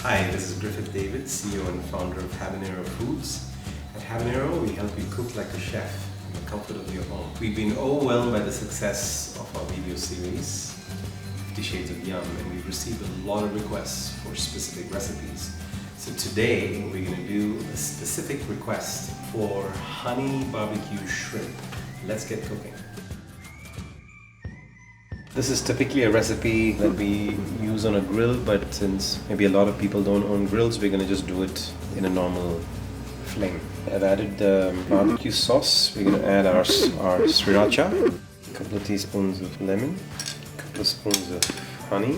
Hi, this is Griffith David, CEO and founder of Habanero Foods. At Habanero, we help you cook like a chef in the comfort of your home. We've been overwhelmed by the success of our video series, 50 Shades of Yum, and we've received a lot of requests for specific recipes. So today, we're going to do a specific request for honey barbecue shrimp. Let's get cooking. This is typically a recipe that we use on a grill, but since maybe a lot of people don't own grills, we're going to just do it in a normal flame. I've added the barbecue sauce. We're going to add our sriracha, a couple of teaspoons of lemon, a couple of spoons of honey,